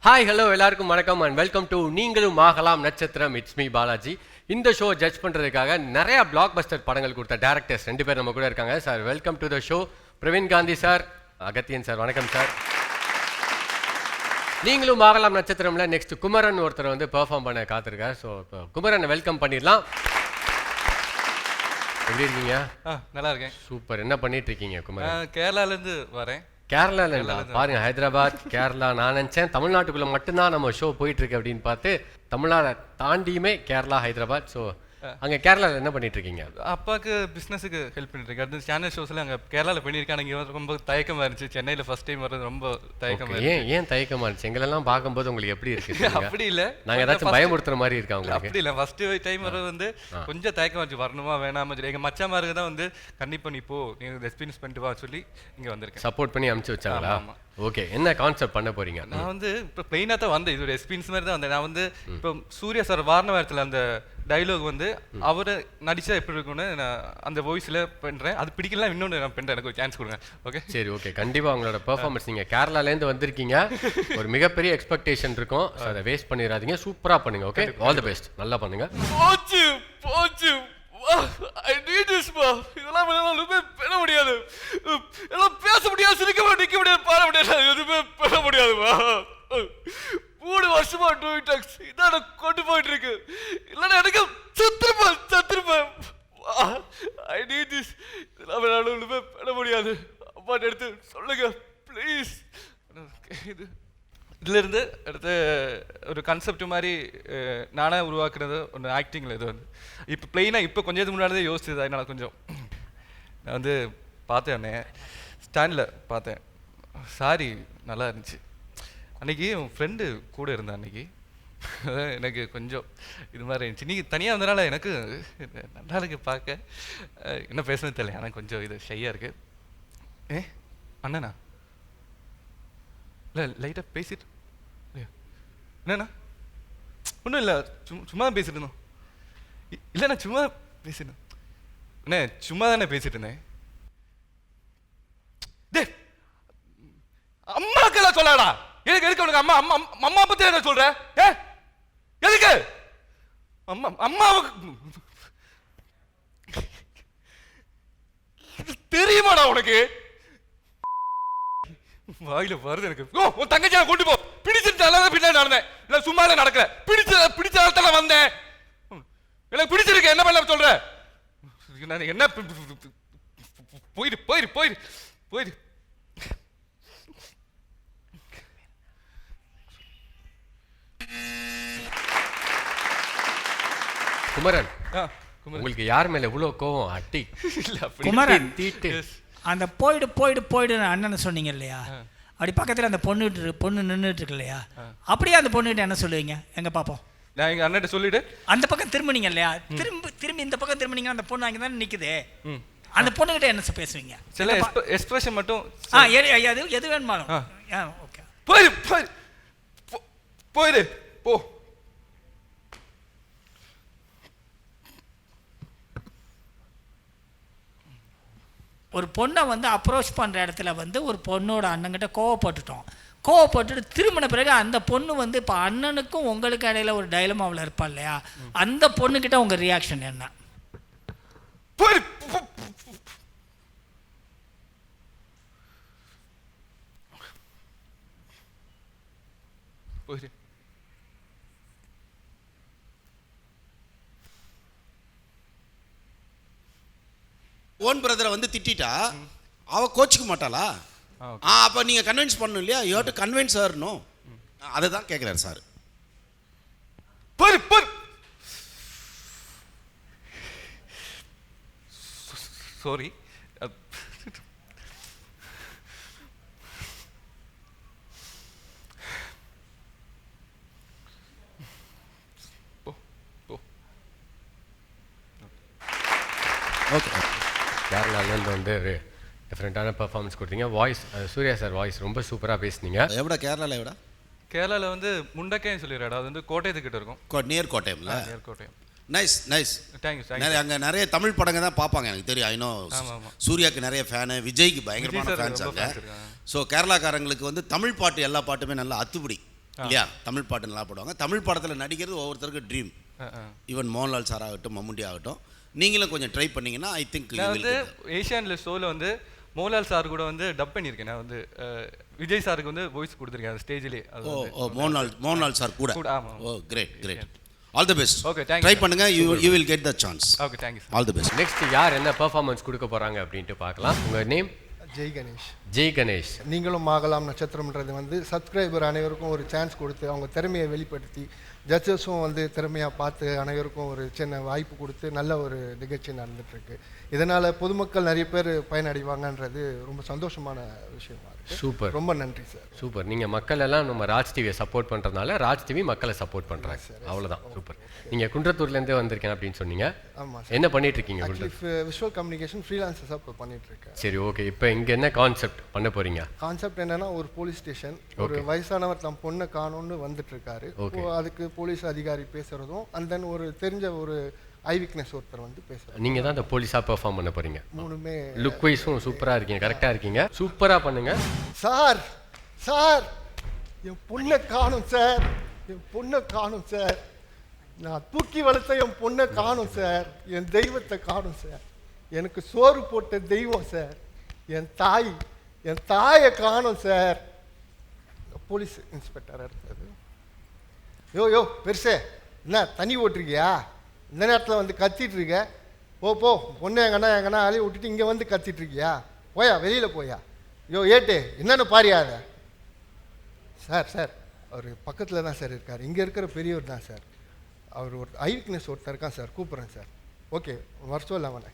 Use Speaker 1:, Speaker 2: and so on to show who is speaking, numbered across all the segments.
Speaker 1: Hi hello எல்லாருக்கும் வணக்கம் and welcome to நீங்களும் ஆகலாம் நட்சத்திரம். It's me Balaji. இந்த ஷோ ஜட்ஜ் பண்ணுறதுக்காக நிறைய பிளாக் பஸ்டர் படங்கள் கொடுத்த டேரக்டர்ஸ் 2 பேர் நம்ம கூட இருக்காங்க. Sir welcome to the show. Praveen Gandhi sir, Agathiyan sir, வணக்கம் சார். நீங்களும் ஆகலாம் நட்சத்திரம்ல நெக்ஸ்ட் குமரன் ஒருத்தர் வந்து பெர்ஃபார்ம் பண்ண காத்திருக்கார். ஸோ இப்போ குமரனை வெல்கம் பண்ணிடலாம். எப்படி இருக்கீங்க?
Speaker 2: நல்லா இருக்கேன்.
Speaker 1: சூப்பர். என்ன பண்ணிட்டு இருக்கீங்க குமரன்?
Speaker 2: கேரளாலேருந்து வரேன்.
Speaker 1: கேரளால இருந்தா பாருங்க, ஹைதராபாத் கேரளா. நான் நினச்சேன் தமிழ்நாட்டுக்குள்ள மட்டும்தான் நம்ம ஷோ போயிட்டு இருக்கு அப்படின்னு பார்த்து தமிழ்நாடை தாண்டியுமே கேரளா, ஹைதராபாத். ஸோ அங்கே கேரளாவில் என்ன பண்ணிட்டு இருக்கீங்க?
Speaker 2: அப்பாவுக்கு பிஸ்னஸுக்கு ஹெல்ப் பண்ணிட்டு இருக்கேன். அடுத்து சேனல் ஷோஸ்ல அங்கே கேரளாவில் பண்ணியிருக்கேன். இங்கே ரொம்ப தயக்கமாக இருந்துச்சு. சென்னையில் ஃபர்ஸ்ட் டைம் வர்றது ரொம்ப தயக்கமாக.
Speaker 1: ஏன் தயக்கமாக இருந்துச்சு? எங்களெல்லாம் பார்க்கும்போது உங்களுக்கு எப்படி இருக்கு?
Speaker 2: அப்படி இல்லை,
Speaker 1: நாங்கள் ஏதாச்சும் பயமுறுத்துற மாதிரி இருக்கா உங்களுக்கு?
Speaker 2: அப்படி இல்லை, ஃபர்ஸ்ட் டைம் வர்றது வந்து கொஞ்சம் தயக்கமாக இருந்துச்சு. வரணுமா வேணாமா சொல்லி எங்கள் மச்சாமாருக்கு தான் வந்து கண்டிப்பாக நீ போ, நீ எக்ஸ்பீரியன்ஸ் பண்ணிட்டு வா சொல்லி இங்கே வந்திருக்கேன்.
Speaker 1: சப்போர்ட் பண்ணி அனுப்பிச்சு வச்சாங்களா? ஓகே. என்ன கான்செப்ட் பண்ண போறீங்க?
Speaker 2: நான் வந்து இப்போ பிளெயினாக தான் வந்தேன். இது ஒரு எக்ஸ்பீரியன்ஸ் மாதிரி தான் வந்தேன். நான் வந்து இப்போ சூர்யா சார் வாரணவாரத்தில் அந்த டைலாக் வந்து அவரை நடிச்சா எப்படி இருக்கும்னு நான் அந்த வாய்ஸில் பண்ணுறேன். அது பிடிக்கலாம், இன்னொன்று நான் பண்ணுறேன். எனக்கு ஒரு சான்ஸ் கொடுங்க. ஓகே,
Speaker 1: சரி, ஓகே. கண்டிப்பாக உங்களோட பெர்ஃபார்மன்ஸ், நீங்கள் கேரளாலேருந்து வந்திருக்கீங்க, ஒரு மிகப்பெரிய எக்ஸ்பெக்டேஷன் இருக்கும். ஸோ அதை வேஸ்ட் பண்ணிடாதீங்க, சூப்பராக பண்ணுங்க. Okay, all the best. நல்லா பண்ணுங்க.
Speaker 2: I need this bro. இதெல்லாம் என்னால பண்ண முடியாது. எல்லாம் பேச முடியாது, சிரிக்க முடியாது, நிக்க முடியாது, பாட முடியாது, எதுவுமே பண்ண முடியாது bro. 3 வருஷமா டூயிங் டாக்ஸ் இதான் கொண்டு போயிட்டு இருக்கு. இல்லைன்னா எனக்கு சத்துருப்பேன். I need this. இதெல்லாம் என்னால பண்ண முடியாது. அப்பா எடுத்து சொல்லுங்க ப்ளீஸ். இதிலிருந்து அடுத்து ஒரு கான்செப்ட் மாதிரி நானாக உருவாக்குறது ஒன்று ஆக்டிங்கில். இது வந்து இப்போ பிளெயினாக இப்போ கொஞ்சம் முன்னாடி தான் யோசிச்சது. அதனால் கொஞ்சம் நான் வந்து பார்த்தேன், ஸ்டாண்டில் பார்த்தேன். சாரி நல்லா இருந்துச்சு. அன்றைக்கி உன் ஃப்ரெண்டு கூட இருந்தான். அன்றைக்கி எனக்கு கொஞ்சம் இது மாதிரி இருந்துச்சு. நீங்கள் தனியாக வந்தனால எனக்கு நல்லா இருக்கு பார்க்க. என்ன பேசுனது தெரியல, எனக்கு கொஞ்சம் இது ஷையாக இருக்குது. அண்ணனா இல்லை லைட்டாக பேசிட்டு என்னண்ணா? ஒன்றும் இல்லை, சும்மா தான் பேசிட்டு இருந்தோம். இல்லைண்ணா சும்மா பேசிட்டேன். அண்ணே சும்மா தானே பேசிட்டு இருந்தேன். அம்மாக்கெல்லாம் சொல்லாடா. எதுக்கு உனக்கு அம்மா அம்மா அம்மா பற்றி என்ன சொல்ற? எதுக்கு அம்மா அம்மாவுக்கு தெரியுமாடா உனக்கு? வாயில வருது எனக்கு. உன் தங்கச்சி கொண்டு போ. பிடிச்சிருந்தால பின்னாடி நடந்தேன், இல்லை சும்மா நடக்கல. பிடிச்ச இடத்துல வந்தேன். எனக்கு பிடிச்சிருக்கு, என்ன பண்ண சொல்ற? என்ன போயிரு.
Speaker 1: குமரன், உங்களுக்கு யார் மேல இவ்வளவு கோவம்? அட்டி
Speaker 3: குமரன் தீட்டு அந்த போயிடு அண்ணன் சொன்னீங்க இல்லையா? அப்படி பக்கத்தில் அந்த பொண்ணு நின்றுட்டு இருக்கு இல்லையா? அப்படியே அந்த பொண்ணுகிட்ட என்ன சொல்லுவீங்க? எங்க பாப்போம்.
Speaker 2: நான் எங்க அண்ணன் சொல்லிட்டு அந்த
Speaker 3: பக்கம் திரும்பினீங்க இல்லையா? திரும்பி இந்த பக்கம் திரும்பினீங்க, அந்த பொண்ணு அங்கே தானே நிற்குது. அந்த பொண்ணுகிட்ட என்ன பேசுவீங்க?
Speaker 2: சில எக்ஸ்பிரஷன் மட்டும்
Speaker 3: எது வேணுமாலும். ஓகே,
Speaker 2: போயிரு போ.
Speaker 3: ஒரு பொண்ணை வந்து அப்ரோச் பண்ணுற இடத்துல வந்து ஒரு பொண்ணோட அண்ணங்கிட்ட கோவப்பட்டுட்டு திரும்பின பிறகு அந்த பொண்ணு வந்து இப்போ அண்ணனுக்கும் உங்களுக்கு இடையில ஒரு டைலமாவில் இருப்பா இல்லையா? அந்த பொண்ணுக்கிட்ட உங்கள் ரியாக்ஷன் என்ன?
Speaker 4: ஓன் பிரதரை வந்து திட்டா அவ கோச்சிக்க மாட்டாளா? அப்போ நீங்கள் கன்வின்ஸ் பண்ணணும் இல்லையா? You have to convince her. No, அதை தான் கேட்குறாரு சார்.
Speaker 2: சாரி.
Speaker 4: ஓகே,
Speaker 1: கேரளாலேருந்து வந்து டிஃப்ரெண்ட்டான பெர்ஃபார்மன்ஸ் கொடுத்தீங்க. வாய்ஸ், சூர்யா சார் வாய்ஸ் ரொம்ப சூப்பராக பேசுனீங்க.
Speaker 2: கேரளாவில் வந்து முண்டக்கைன்னு சொல்லிடுறா. அது வந்து கோட்டையத்துக்கிட்ட இருக்கும்.
Speaker 4: நியர் கோட்டயம்ல.
Speaker 2: கோட்டயம்.
Speaker 4: நைஸ்.
Speaker 2: தேங்க்யூ.
Speaker 4: அங்கே நிறைய தமிழ் படங்க தான் பார்ப்பாங்க, எனக்கு தெரியும். ஐநோ சூர்யாவுக்கு நிறைய ஃபேனு, விஜய்க்கு பயங்கரமான ஃபேன்ஸ் அங்கே. ஸோ கேரளாக்காரங்களுக்கு வந்து தமிழ் பாட்டு எல்லா பாட்டுமே நல்லா அத்துப்படி. இல்லையா? தமிழ் பாட்டு நல்லா பாடுவாங்க. தமிழ் படத்தில் நடிக்கிறது ஒவ்வொருத்தருக்கு ட்ரீம். ஈவன் மோகன்லால் சார் ஆகட்டும், மம்முட்டி ஆகட்டும், நீங்களும் கொஞ்சம் ட்ரை பண்ணீங்கன்னா ஐ திங்க்
Speaker 2: நான் வந்து ஏஷியன்ல ஷோவில் வந்து மோகன்லால் சார் கூட வந்து டப் பண்ணியிருக்கேன். நான் வந்து விஜய் சாருக்கு வந்து வாய்ஸ் கொடுத்துருக்கேன் ஸ்டேஜ்லேயே.
Speaker 4: ஓ மோகன்லால் சார் கூட.
Speaker 2: ஆமாம்.
Speaker 4: Oh great. All the best.
Speaker 2: Okay, thank you,
Speaker 4: try
Speaker 2: sir.
Speaker 4: பண்ணுங்க, you will get the chance.
Speaker 2: Okay, thank you sir.
Speaker 4: All the best.
Speaker 1: Next யார் என்ன பெர்ஃபார்மன்ஸ் கொடுக்க போறாங்க அப்படின்ட்டு பார்க்கலாம். உங்க நேம்?
Speaker 5: ஜெய் கணேஷ்.
Speaker 1: ஜெய் கணேஷ்.
Speaker 5: நீங்களும் ஆகலாம் நட்சத்திரம்ன்றது வந்து சப்ஸ்கிரைபர் அனைவருக்கும் ஒரு சான்ஸ் கொடுத்து அவங்க திறமையை வெளிப்படுத்தி ஜட்ஜஸும் வந்து திறமையாக பார்த்து அனைவருக்கும் ஒரு சின்ன வாய்ப்பு கொடுத்து நல்ல ஒரு நிகழ்ச்சி நடந்துகிட்ருக்கு. இதனால் பொதுமக்கள் நிறைய பேர் பயனடைவாங்கன்றது ரொம்ப சந்தோஷமான விஷயமா இருக்குது.
Speaker 1: சூப்பர்.
Speaker 5: ரொம்ப நன்றி சார்.
Speaker 1: சூப்பர். நீங்கள் மக்கள் எல்லாம் நம்ம ராஜ் டிவியை சப்போர்ட் பண்ணுறதுனால ராஜ் டிவி மக்களை சப்போர்ட் பண்ணுறாங்க. அவ்வளோதான். சூப்பர். நீங்கள் குன்றத்தூர்லேருந்தே வந்திருக்கேன் அப்படின்னு சொன்னீங்க.
Speaker 5: ஆமாம் சார்.
Speaker 1: என்ன பண்ணிட்டு இருக்கீங்க?
Speaker 5: விஷுவல் கம்யூனிகேஷன் ஃப்ரீலான்சஸாக இப்போ பண்ணிகிட்ருக்கேன்.
Speaker 1: சரி, ஓகே. இப்போ இங்கே என்ன கான்செப்ட் பண்ண போகிறீங்க?
Speaker 5: கான்செப்ட் என்னன்னா, ஒரு போலீஸ் ஸ்டேஷன், ஒரு வயசானவர் தம் பொண்ணை காணோன்னு வந்துட்டுருக்காரு. அதுக்கு போலீஸ் அதிகாரி பேசுகிறதும் அண்ட் தென் ஒரு தெரிஞ்ச ஒரு ஐ விட்னஸ் ஒருத்தர் வந்து பேசுகிறார்.
Speaker 1: நீங்கள் தான் அந்த போலீஸாக பெர்ஃபார்ம் பண்ண போகிறீங்க.
Speaker 5: மூணுமே
Speaker 1: லுக் வைஸும் சூப்பராக இருக்கீங்க, கரெக்டாக இருக்கீங்க, சூப்பராக பண்ணுங்க.
Speaker 5: சார் என் பொண்ணை காணும் சார், என் பொண்ணை காணும் சார், நான் தூக்கி வளர்த்த என் பொண்ணை காணும் சார், என் தெய்வத்தை காணும் சார், எனக்கு சோறு போட்ட தெய்வம் சார், என் தாயை காணும் சார். போலீஸ் இன்ஸ்பெக்டர் எடுத்தது. யோ பெருசே, என்ன தண்ணி ஓட்டுருக்கியா? இந்த நேரத்தில் வந்து கத்திட்டு இருக்க? போ பொண்ணு எங்கன்னா அழி விட்டுட்டு இங்கே வந்து கத்திட்டு இருக்கியா? போயா, வெளியில் போயா. ஏட்டு என்னென்னு பாரியாத சார். அவர் பக்கத்தில் தான் சார் இருக்கார். இங்கே இருக்கிற பெரியவர் தான் சார். அவர் ஒரு ஐ விட்னஸ் ஒருத்தர் இருக்கான் சார், கூப்பிட்றேன் சார். ஓகே, வருஷம் இல்லை அவனை.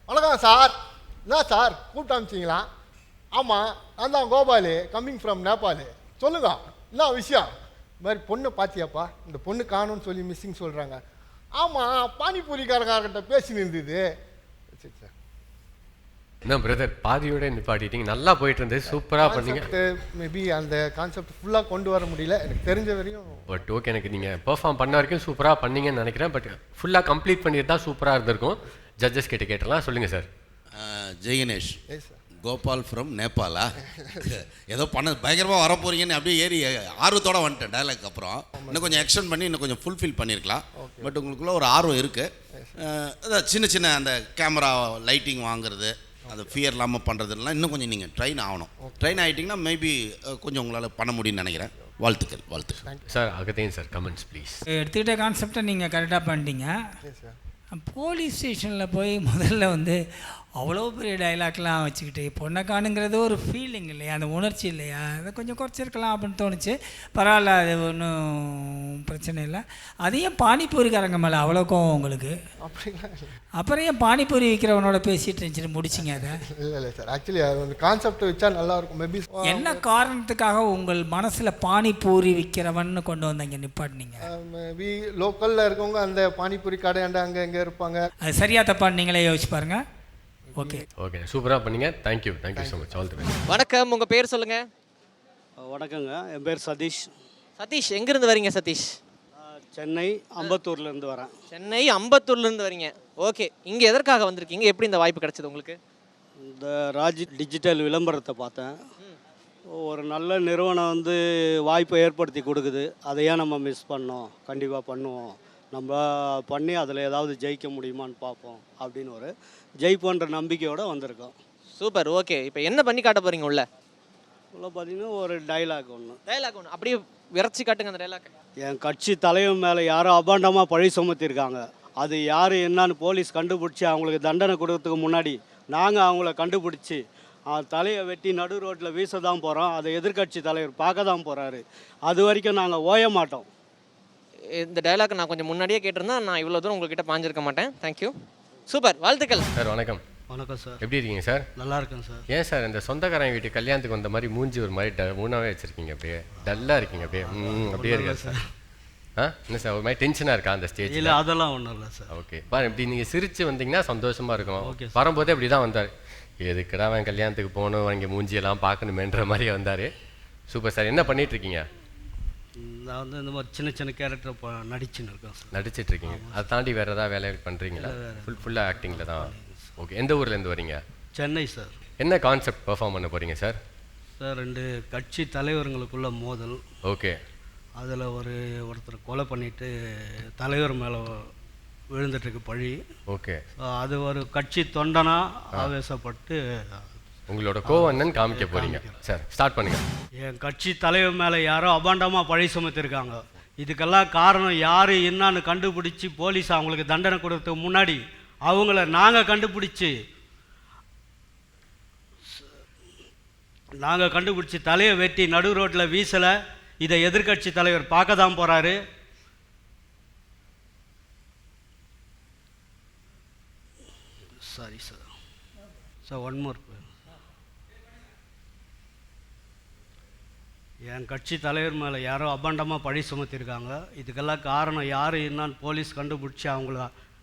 Speaker 5: வணக்கம் சார். என்ன சார் கூப்பிட்டு அமிச்சிங்களா? ஆமாம், நான் தான் கோபாலு, கம்மிங் ஃப்ரம் நேபாளு. சொல்லுங்க, என்ன விஷயம்? இது மாதிரி பொண்ணை பார்த்தியாப்பா? இந்த பொண்ணு காணும்னு சொல்லி மிஸ்ஸிங் சொல்கிறாங்க. ஆமாம், பானிபூரிக்காரர்கிட்ட பேசி நின்றுது. சரி சார்.
Speaker 1: என்ன பிரதர், பாதியோட நிப்பாட்டிட்டீங்க. நல்லா போயிட்டு இருந்தது, சூப்பராக பண்ணீங்க.
Speaker 5: மேபி அந்த கான்செப்ட் ஃபுல்லாக கொண்டு வர முடியல, எனக்கு தெரிஞ்ச வரையும்.
Speaker 1: பட் ஓகே, எனக்கு நீங்கள் பெர்ஃபார்ம் பண்ண வரைக்கும் சூப்பராக பண்ணீங்கன்னு நினைக்கிறேன். பட் ஃபுல்லாக கம்ப்ளீட் பண்ணிட்டு தான் சூப்பராக இருந்திருக்கும். ஜட்ஜஸ் கிட்ட கேட்டலாம். சொல்லுங்கள் sir.
Speaker 4: Jai Ganesh.
Speaker 5: Sir.
Speaker 4: Gopal from Nepal? ஏதோ பயங்கரமாக வர போறீங்கன்னு அப்படியே ஏறி ஆர்வத்தோட வந்துட்டேன். டயலாக் அப்புறம் இன்னும் கொஞ்சம் எக்ஸ்டெண்ட் பண்ணி இன்னும் கொஞ்சம் ஃபுல்ஃபில் பண்ணியிருக்கலாம். பட் உங்களுக்குள்ள ஒரு ஆர்வம் இருக்குது. சின்ன அந்த கேமரா லைட்டிங் வாங்குறது, அது ஃபியர் இல்லாமல் பண்ணுறதுலாம் இன்னும் கொஞ்சம் நீங்கள் ட்ரெயின் ஆகணும். ட்ரெயின் ஆகிட்டிங்கன்னா மேபி கொஞ்சம் உங்களால் பண்ண முடியும்னு நினைக்கிறேன். வாழ்த்துக்கள்.
Speaker 1: Sir Agathiyan sir, comments please.
Speaker 3: எடுத்துக்கிட்ட கான்செப்டை நீங்கள் கரெக்டாக பண்ணிட்டீங்க.
Speaker 5: சார்.
Speaker 3: போலீஸ் ஸ்டேஷனில் போய் முதல்ல வந்து அவ்வளோ பெரிய டைலாக்லாம் வச்சுக்கிட்டு பொண்ணை காணுங்கிறது ஒரு ஃபீலிங் இல்லையா, அந்த உணர்ச்சி இல்லையா, அதை கொஞ்சம் குறைச்சிருக்கலாம் அப்படின்னு தோணுச்சு. பரவாயில்ல, அது ஒன்றும் பிரச்சனை இல்லை. அதையும் பானிபூரிக்காரங்க மேலே அவ்வளோ கோவம் உங்களுக்கு?
Speaker 5: அப்படிலாம்
Speaker 3: அப்புறம் ஏன் பானிபூரி விற்கிறவனோட பேசிட்டு இருந்துச்சு முடிச்சிங்க அதை?
Speaker 5: இல்லை சார், ஆக்சுவலி அது வந்து கான்செப்ட் வச்சா நல்லாயிருக்கும். மேபி
Speaker 3: என்ன காரணத்துக்காக உங்கள் மனசில் பானிபூரி விற்கிறவன்னு கொண்டு வந்தீங்க நிப்பாட்டினீங்க?
Speaker 5: மேபி லோக்கலில் இருக்கவங்க அந்த பானிபூரி கடையாண்ட அங்கே இங்கே இருப்பாங்க.
Speaker 3: அது சரியாக தப்பான்னு நீங்களே யோசிச்சு பாருங்க. ஓகே,
Speaker 1: சூப்பராக பண்ணீங்க. Thank you so much. All the best.
Speaker 6: வணக்கம், உங்கள் பேர் சொல்லுங்கள்.
Speaker 7: வணக்கங்க, என் பேர் சதீஷ்.
Speaker 6: சதீஷ், எங்கேருந்து வரீங்க சதீஷ்?
Speaker 7: சென்னை அம்பத்தூர்லேருந்து வரேன்.
Speaker 6: சென்னை அம்பத்தூர்லேருந்து வரீங்க. ஓகே, இங்கே எதற்காக வந்திருக்கீங்க? எப்படி இந்த வாய்ப்பு கிடைச்சது உங்களுக்கு?
Speaker 7: இந்த ராஜ் டிஜிட்டல் விளம்பரத்தை பார்த்தேன். ஒரு நல்ல நிறுவனம் வந்து வாய்ப்பை ஏற்படுத்தி கொடுக்குது. அதை ஏன் நம்ம மிஸ் பண்ணோம்? கண்டிப்பாக பண்ணுவோம். நம்ம பண்ணி அதில் ஏதாவது ஜெயிக்க முடியுமான்னு பார்ப்போம் அப்படின்னு ஒரு ஜெயிப்போன்ற நம்பிக்கையோடு வந்திருக்கோம்.
Speaker 6: சூப்பர். ஓகே, இப்போ என்ன பண்ணி காட்ட போகிறீங்க உள்ள
Speaker 7: பார்த்தீங்கன்னா ஒரு டைலாக் ஒன்று.
Speaker 6: டைலாக் ஒன்று அப்படியே விரைச்சி காட்டுங்க அந்த டைலாக்.
Speaker 7: என் கட்சி தலைவன் மேலே யாரும் அபாண்டமாக பழி சுமத்திருக்காங்க. அது யார் என்னன்னு போலீஸ் கண்டுபிடிச்சி அவங்களுக்கு தண்டனை கொடுக்கறதுக்கு முன்னாடி நாங்கள் அவங்கள கண்டுபிடிச்சி தலையை வெட்டி நடு ரோட்டில் வீச தான் போகிறோம். அதை எதிர்கட்சி தலைவர் பார்க்க தான் போகிறாரு. அது வரைக்கும் நாங்கள் ஓய மாட்டோம்.
Speaker 6: இந்த டைலாக் நான் கொஞ்சம் முன்னாடியே கேட்டிருந்தா நான் இவ்வளோ தூரம் உங்கள்கிட்ட பாஞ்சிருக்க மாட்டேன். தேங்க்யூ. சூப்பர், வாழ்த்துக்கள்
Speaker 1: சார். வணக்கம்.
Speaker 7: வணக்கம் சார்.
Speaker 1: எப்படி இருக்கீங்க சார்?
Speaker 7: நல்லா இருக்கேன் சார்.
Speaker 1: ஏன் சார் இந்த சொந்தக்காரங்க வீட்டு கல்யாணத்துக்கு வந்த மாதிரி மூஞ்சி ஒரு மாதிரி மூணாவே வச்சுருக்கீங்க? அப்படியே டல்லாக இருக்கீங்க. அப்படியே இருக்கா சார்? என்ன சார் ஒரு மாதிரி டென்ஷனாக இருக்கா அந்த ஸ்டேஜ்?
Speaker 7: இல்லை, அதெல்லாம் ஒன்றும் இல்லை சார்.
Speaker 1: ஓகே, பாரு இப்படி நீங்கள் சிரித்து வந்தீங்கன்னா சந்தோஷமாக இருக்கும். வரும்போதே இப்படி தான் வந்தார். எதுக்குடா அவன் கல்யாணத்துக்கு போகணும், இங்கே மூஞ்சியெல்லாம் பார்க்கணுமேன்ற மாதிரி வந்தார். Super sir. என்ன பண்ணிட்டு இருக்கீங்க?
Speaker 7: நான் வந்து இந்த மாதிரி சின்ன கேரக்டர் நடிச்சுன்னு இருக்கேன் சார்.
Speaker 1: நடிச்சிட்டு இருக்கீங்க. அதை தாண்டி வேறு ஏதாவது வேலை பண்ணுறீங்களா? ஃபுல்லாக ஆக்டிங்கில் தான். ஓகே, எந்த ஊர்லேருந்து வரீங்க?
Speaker 7: சென்னை சார்.
Speaker 1: என்ன கான்செப்ட் பெர்ஃபார்ம் பண்ண போகிறீங்க சார்?
Speaker 7: சார் 2 கட்சி தலைவர்களுக்குள்ள மோதல்.
Speaker 1: ஓகே.
Speaker 7: அதில் ஒருத்தர் கொலை பண்ணிட்டு தலைவர் மேலே விழுந்துட்டுருக்கு பழி.
Speaker 1: ஓகே.
Speaker 7: அது ஒரு கட்சி தொண்டனா ஆவேசப்பட்டு
Speaker 1: உங்களோட கோவம் என்னன்னு காமிக்க போறீங்க சார், ஸ்டார்ட் பண்ணுங்க.
Speaker 7: என் கட்சி தலைவர் மேலே யாரோ அபாண்டமாக பழி சுமத்திருக்காங்க. இதுக்கெல்லாம் காரணம் யார் என்னான்னு கண்டுபிடிச்சி போலீஸ் அவங்களுக்கு தண்டனை கொடுத்ததுக்கு முன்னாடி அவங்கள நாங்கள் கண்டுபிடிச்சி தலையை வெட்டி நடு ரோட்டில் வீசலை. இதை எதிர்கட்சி தலைவர் பார்க்க தான் போகிறாரு. Sorry sir. One more. என் கட்சி தலைவர் மேலே யாரோ அபாண்டமாக பழி சுமத்திருக்காங்க. இதுக்கெல்லாம் காரணம் யார் என்னான்னு போலீஸ் கண்டுபிடிச்சி அவங்கள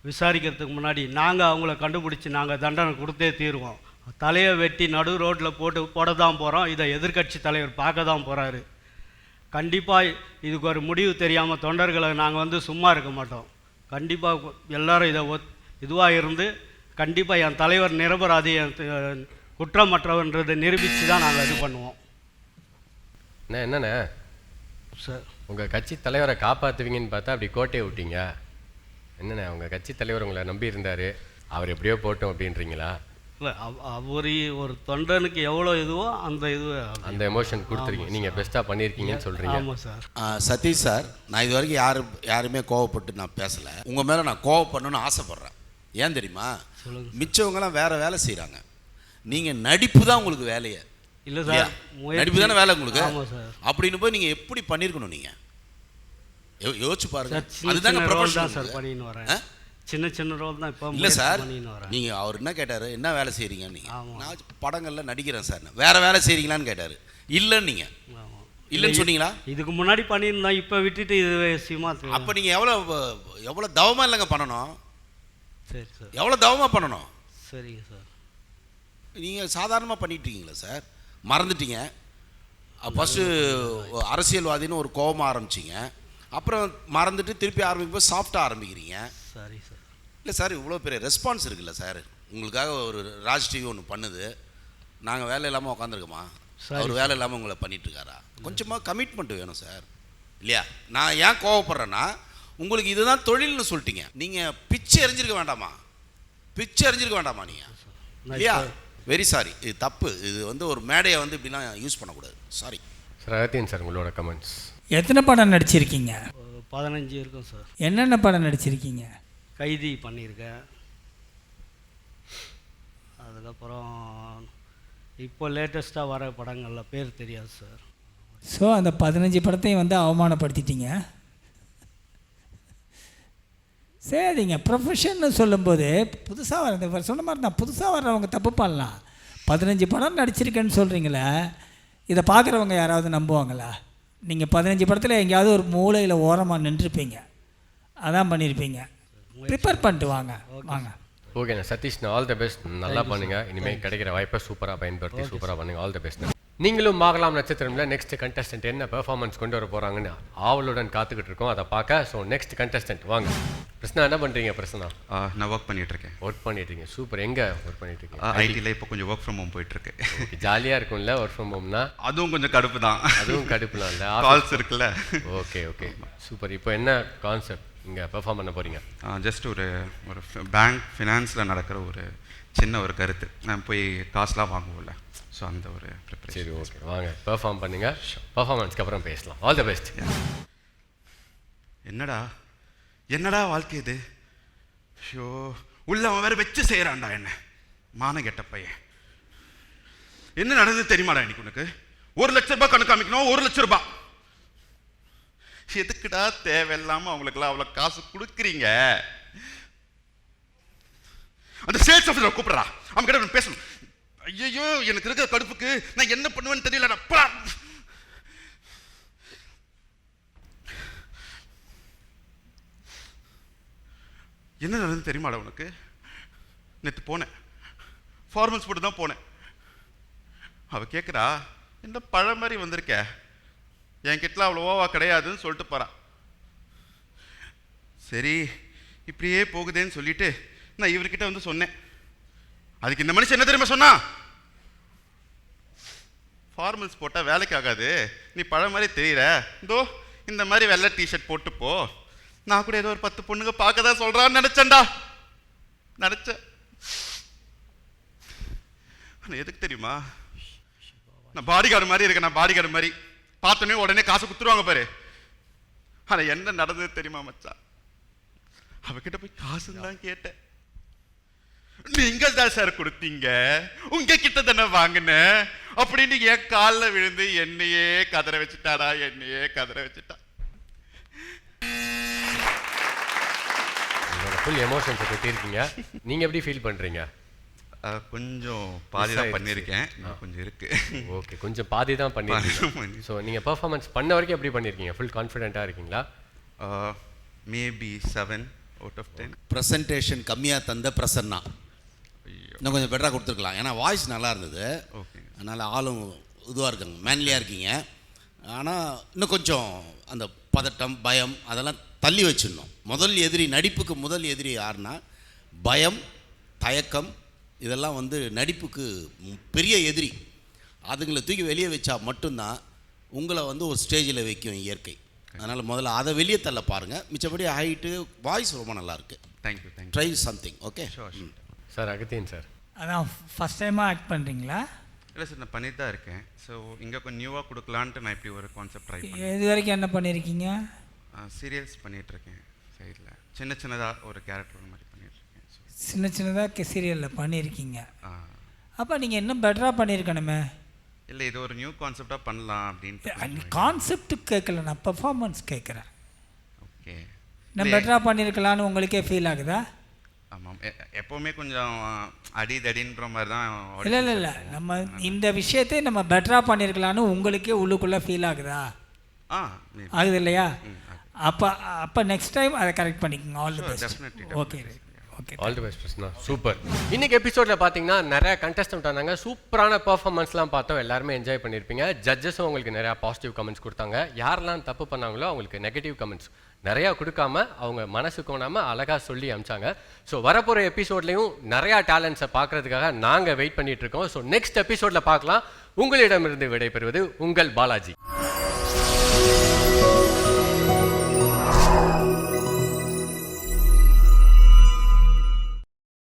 Speaker 7: விசாரிக்கிறதுக்கு முன்னாடி நாங்கள் அவங்கள கண்டுபிடிச்சி நாங்கள் தண்டனை கொடுத்தே தீருவோம். தலையை வெட்டி நடு ரோட்டில் போட தான் போகிறோம். இதை எதிர்கட்சி தலைவர் பார்க்க தான் போகிறாரு. கண்டிப்பாக இதுக்கு ஒரு முடிவு தெரியாமல் தொண்டர்களை நாங்கள் சும்மா இருக்க மாட்டோம். கண்டிப்பாக எல்லோரும் இதை இதுவாக இருந்து கண்டிப்பாக என் தலைவர் நிரபராதி, என் குற்றமற்றவன்றதை நிரூபித்து தான் நாங்கள் இது பண்ணுவோம்.
Speaker 1: என்னண்ணே
Speaker 7: சார்,
Speaker 1: உங்கள் கட்சி தலைவரை காப்பாற்றுவீங்கன்னு பார்த்தா அப்படி கோட்டையை விட்டீங்க. என்னண்ணே உங்கள் கட்சி தலைவர் உங்களை நம்பி இருந்தார், அவர் எப்படியோ போட்டோம் அப்படின்றீங்களா?
Speaker 7: இல்லை, அவர் ஒரு தொண்டனுக்கு எவ்வளோ இதுவோ அந்த
Speaker 1: எமோஷன் கொடுத்துருக்கீங்க. நீங்கள் பெஸ்ட்டாக பண்ணியிருக்கீங்கன்னு சொல்கிறீங்க.
Speaker 7: ஆமாம் சார்.
Speaker 4: சதீஷ் சார், நான் இது வரைக்கும் யாருமே கோவப்பட்டு நான் பேசலை. உங்கள் மேலே நான் கோவப்படணும்னு ஆசைப்பட்றேன். ஏன் தெரியுமா? மிச்சவங்களாம் வேறு வேலை செய்கிறாங்க, நீங்கள் நடிப்பு தான் உங்களுக்கு வேலையை.
Speaker 7: இல்லை சார்,
Speaker 4: நடிப்பு தானே வேலை உங்களுக்கு.
Speaker 7: ஆமாம் சார்.
Speaker 4: அப்படின்னு போய் நீங்கள் எப்படி பண்ணியிருக்கணும்? நீங்கள் யோசிச்சு பாருங்க.
Speaker 7: அதுதாங்க ப்ரொஃபஷனல் சார் பண்ணின்னு வரேன். சின்ன ரோல் தான் இப்போ.
Speaker 4: இல்லை சார், நீங்கள் அவர் என்ன கேட்டார், என்ன வேலை செய்கிறீங்க? நீங்கள் நான் படங்களில் நடிக்கிறேன் சார். வேறு வேலை செய்கிறீங்களான்னு கேட்டார். இல்லைன்னு நீங்கள் இல்லைன்னு சொன்னீங்களா?
Speaker 7: இதுக்கு முன்னாடி பண்ணியிருந்தோம், இப்போ விட்டுட்டு இது சீமா.
Speaker 4: அப்போ நீங்கள் எவ்வளோ தவமாக இல்லைங்க பண்ணணும்.
Speaker 7: சரி சார்,
Speaker 4: எவ்வளோ தவமாக பண்ணணும்.
Speaker 7: சரிங்க சார்.
Speaker 4: நீங்கள் சாதாரணமாக பண்ணிட்டீங்களா சார்? மறந்துட்டீங்க. ஃபஸ்ட்டு அரசியல்வாதின்னு ஒரு கோபமாக ஆரம்பிச்சிங்க, அப்புறம் மறந்துட்டு திருப்பி ஆரம்பிக்கும்போது சாஃப்டாக ஆரம்பிக்கிறீங்க.
Speaker 7: சரி சார்.
Speaker 4: இல்லை சார், இவ்வளோ பெரிய ரெஸ்பான்ஸ் இருக்குல்ல சார். உங்களுக்காக ஒரு ராஜ் டிவி ஒன்று பண்ணுது, நாங்கள் வேலை இல்லாமல் உட்காந்துருக்கோமா? அவர் வேலை இல்லாமல் உங்களை பண்ணிகிட்ருக்காரா? கொஞ்சமாக கமிட்மெண்ட் வேணும் சார், இல்லையா? நான் ஏன் கோவப்படுறேன்னா, உங்களுக்கு இதுதான் தொழில்னு சொல்லிட்டீங்க. நீங்கள் பிச்சை எறிஞ்சிருக்க வேண்டாமா? நீங்கள், இல்லையா? வெரி சாரி, இது தப்பு. இது ஒரு மேடையை இப்படிலாம் யூஸ் பண்ணக்கூடாது. Sorry
Speaker 1: sir. அகத்தியன் சார், உங்களோட கமெண்ட்ஸ்.
Speaker 3: எத்தனை படம் நடிச்சிருக்கீங்க?
Speaker 7: 15 இருக்கும் சார்.
Speaker 3: என்னென்ன படம் நடிச்சிருக்கீங்க?
Speaker 7: கைதி பண்ணியிருக்கேன். அதுக்கப்புறம் இப்போ லேட்டஸ்ட்டாக வர படங்களில் பேர் தெரியாது சார்.
Speaker 3: ஸோ அந்த 15 படத்தையும் அவமானப்படுத்திட்டீங்க. சரிங்க, ப்ரொஃபஷன்னு சொல்லும்போது புதுசாக வர சொன்ன மாதிரி தான், புதுசாக வர்றவங்க தப்பு பண்ணலாம். 15 படம் நடிச்சிருக்கேன்னு சொல்கிறீங்களே, இதை பார்க்குறவங்க யாராவது நம்புவாங்களா? நீங்கள் 15 படத்தில் எங்கேயாவது ஒரு மூலையில் ஓரமாக நின்றுருப்பீங்க, அதான் பண்ணியிருப்பீங்க. ப்ரிப்பேர் பண்ணிட்டு வாங்க.
Speaker 1: ஓகேண்ணா. Satish, all the best. நல்லா பண்ணுங்கள். இனிமேல் கிடைக்கிற வாய்ப்பை சூப்பராக பயன்படுத்தி சூப்பராக பண்ணுங்கள். All the best. நீங்களும் மாகலாம் நட்சத்திரம்ல நெக்ஸ்ட் கண்டஸ்டன்ட் என்ன பெர்ஃபார்மன்ஸ் கொண்டு வர போகிறாங்கன்னு ஆவலுடன் காத்துக்கிட்டு இருக்கோம், அதை பார்க்க. ஸோ நெக்ஸ்ட் கண்டஸ்டன்ட் வாங்க. பிரச்சனை என்ன பண்ணுறீங்க? பிரச்சனை
Speaker 8: நான் ஒர்க் பண்ணிகிட்ருக்கேன்.
Speaker 1: ஒர்க் பண்ணிட்டுருக்கீங்க, சூப்பர். எங்கே ஒர்க் பண்ணிட்டுருக்கீங்க?
Speaker 8: ஐடியில் இப்போ கொஞ்சம் ஒர்க் ஃப்ரம் ஹோம் போயிட்டுருக்கு.
Speaker 1: ஜாலியாக இருக்கும்ல ஒர்க் ஃப்ரம் ஹோம்னா?
Speaker 8: அதுவும் கொஞ்சம் கடுப்பு தான்.
Speaker 1: அதுவும் கடுப்புலாம் இல்லை,
Speaker 8: கால்ஸ் இருக்குல்ல.
Speaker 1: Okay okay, super. இப்போ என்ன கான்செப்ட் இங்கே பெர்ஃபார்ம் பண்ண போகிறீங்க?
Speaker 8: ஜஸ்ட் ஒரு பேங்க் ஃபினான்ஸில் நடக்கிற ஒரு சின்ன ஒரு கருத்து. நான் போய் காசுலாம் வாங்குவோம்ல, ஸோ அந்த ஒரு ப்ரிப்பரேஷன்.
Speaker 1: சரி, ஓகே, வாங்க பெர்ஃபார்ம் பண்ணுங்கள். பெர்ஃபார்மன்ஸ்க்கு அப்புறம் பேசலாம். All the best.
Speaker 8: என்னடா வாழ்க்கை இது? ஷோ, உள்ள அவன் வேற வச்சு செய்கிறான்டா என்ன, மான கெட்ட பையன். என்ன நடந்தது தெரியுமாடா இன்னைக்கு உனக்கு? 1 லட்ச ரூபாய் கணக்கு காமிக்கணும். 1 லட்ச ரூபாய் எதுக்குடா தேவையில்லாம அவங்களுக்குலாம் அவ்வளோ காசு கொடுக்குறீங்க? அந்த சேல்ஸ் ஆஃபீஸரை கூப்பிடுறா, அவன் கிட்ட பேசணும். ஐயோ, எனக்கு இருக்கிற கடுப்புக்கு நான் என்ன பண்ணுவேன்னு தெரியல. என்ன நடந்து தெரியுமாடா உனக்கு? நேற்று போனேன், ஃபார்மல்ஸ் போட்டு தான் போனேன். அவ கேட்குறா, என்ன பழ மாதிரி வந்திருக்க, என் கிட்டலாம் அவ்வளோவா கிடையாதுன்னு சொல்லிட்டு போகிறான். சரி, இப்படியே போகுதேன்னு சொல்லிட்டு நான் இவர்கிட்ட சொன்னேன். அதுக்கு இந்த மனுஷன் என்ன தெரியுமா சொன்னா? ஃபார்மல்ஸ் போட்டால் வேலைக்கு ஆகாது, நீ பழம் மாதிரி தெரியற, இதோ இந்த மாதிரி வெள்ளை டிஷர்ட் போட்டுப்போ. நான் கூட ஏதோ ஒரு 10 பொண்ணுங்க பார்க்க தான் சொல்கிறான்னு நினச்சேன்டா. நினச்சேன். ஆனால் எதுக்கு தெரியுமா, நான் பாடிகார்டு மாதிரி இருக்கேன். நான் பாடிகார்டு மாதிரி பார்த்தோன்னே உடனே காசு கொடுத்துருவாங்க பாரு. ஆனால் என்ன நடந்தது தெரியுமா மச்சான், அவகிட்ட போய் காசுன்னு தான் கேட்டேன். நீங்க தான் சார் கொடுத்தீங்க, உங்க கிட்ட தானே வாங்கினேன் அப்படின்னு என் காலில் விழுந்து என்னையே கதற வச்சுட்டாடா, என்னையே கதற வச்சுட்டா.
Speaker 1: ஃபுல் எமோஷன்ஸை கொட்டியிருக்கீங்க. நீங்கள் எப்படி ஃபீல் பண்ணுறீங்க?
Speaker 8: கொஞ்சம் பாதி தான் பண்ணியிருக்கேன், கொஞ்சம் இருக்கு.
Speaker 1: ஓகே, கொஞ்சம் பாதி தான் பண்ணியிருக்கீங்க. ஸோ நீங்கள் பெர்ஃபார்மன்ஸ் பண்ண வரைக்கும் எப்படி பண்ணியிருக்கீங்க? ஃபுல் கான்ஃபிடென்ட்டாக இருக்கீங்களா?
Speaker 8: Maybe 7 out of 10.
Speaker 4: ப்ரெசன்டேஷன் கம்மியாக தந்த பிரசன்னா இன்னும் கொஞ்சம் பெட்டராக கொடுத்துருக்கலாம். ஏன்னா வாய்ஸ் நல்லா இருந்தது, அதனால் ஆளும் இதுவாக இருக்காங்க, மேன்லியாக இருக்கீங்க. ஆனால் இன்னும் கொஞ்சம் அந்த பதட்டம் பயம் அதெல்லாம் தள்ளி வச்சிடணும். முதல் எதிரி, நடிப்புக்கு முதல் எதிரி யாருன்னா பயம், தயக்கம், இதெல்லாம் வந்து நடிப்புக்கு பெரிய எதிரி. அதுங்களை தூக்கி வெளியே வச்சா மட்டும்தான் உங்களை வந்து ஒரு ஸ்டேஜில் வைக்கும் இயற்கை. அதனால் முதல்ல அதை வெளியே தள்ள பாருங்கள். மிச்சப்படி ஹைட்டு வாய்ஸ் ரொம்ப நல்லாயிருக்கு.
Speaker 8: Thank you.
Speaker 4: Try something. Okay
Speaker 1: sir. Agathiyan sir,
Speaker 3: அதான் ஃபஸ்ட் டைமாக ஆக்ட் பண்ணுறீங்களா?
Speaker 8: இல்லை சார், நான் பண்ணிட்டு தான் இருக்கேன். ஸோ இங்கே கொஞ்சம் நியூவாக கொடுக்கலான்ட்டு நான் இப்படி ஒரு கான்செப்ட் ட்ரை பண்ணேன்.
Speaker 3: இது வரைக்கும் என்ன பண்ணியிருக்கீங்க?
Speaker 8: சீரியல்ஸ் பண்ணிகிட்ருக்கேன் சைடில், சின்ன சின்னதாக ஒரு கேரக்டர் மாதிரி பண்ணிகிட்ருக்கேன்.
Speaker 3: சின்ன சின்னதாக சீரியலில் பண்ணியிருக்கீங்க. அப்போ நீங்கள் இன்னும் பெட்டராக பண்ணியிருக்கணுமே.
Speaker 8: இல்லை, இது ஒரு நியூ கான்செப்டாக பண்ணலாம் அப்படின்ட்டு.
Speaker 3: கான்செப்ட் கேட்கல, நான் பெர்ஃபார்மன்ஸ் கேட்குறேன்.
Speaker 8: ஓகே,
Speaker 3: நான் பெட்டராக பண்ணியிருக்கலான்னு உங்களுக்கே ஃபீல் ஆகுதா?
Speaker 8: ஆமாம், எப்போவுமே கொஞ்சம் அடி தடின்ற மாதிரி தான்.
Speaker 3: இல்லை நம்ம இந்த விஷயத்தை நம்ம பெட்டராக பண்ணியிருக்கலான்னு உங்களுக்கே உள்ளுக்குள்ளே ஃபீல் ஆகுதா? ஆகுது இல்லையா? அப்போ நெக்ஸ்ட் டைம் அதை கரெக்ட் பண்ணிக்கோங்க. All the best. Okay okay,
Speaker 1: all the best Prasanna. Super. இன்னைக்கு எபிசோடில் பார்த்தீங்கன்னா நிறைய கண்டஸ்டன்ட் வந்தாங்க. சூப்பரான பர்ஃபார்மன்ஸ்லாம் பார்த்தோம். எல்லாருமே என்ஜாய் பண்ணியிருப்பீங்க. ஜட்ஜஸும் உங்களுக்கு நிறையா பாசிட்டிவ் கமெண்ட்ஸ் கொடுத்தாங்க. யாரெல்லாம் தப்பு பண்ணாங்களோ அவங்களுக்கு நெகட்டிவ் கமெண்ட்ஸ் நிறையா கொடுக்காம அவங்க மனசு கோணாமல் அழகாக சொல்லி அனுப்பிச்சாங்க. ஸோ வரப்போகிற எபிசோட்லையும் நிறையா டேலண்ட்ஸை பார்க்குறதுக்காக நாங்கள் வெயிட் பண்ணிகிட்ருக்கோம். ஸோ நெக்ஸ்ட் எபிசோடில் பார்க்கலாம். உங்களிடமிருந்து விடைபெறுவது உங்கள் பாலாஜி.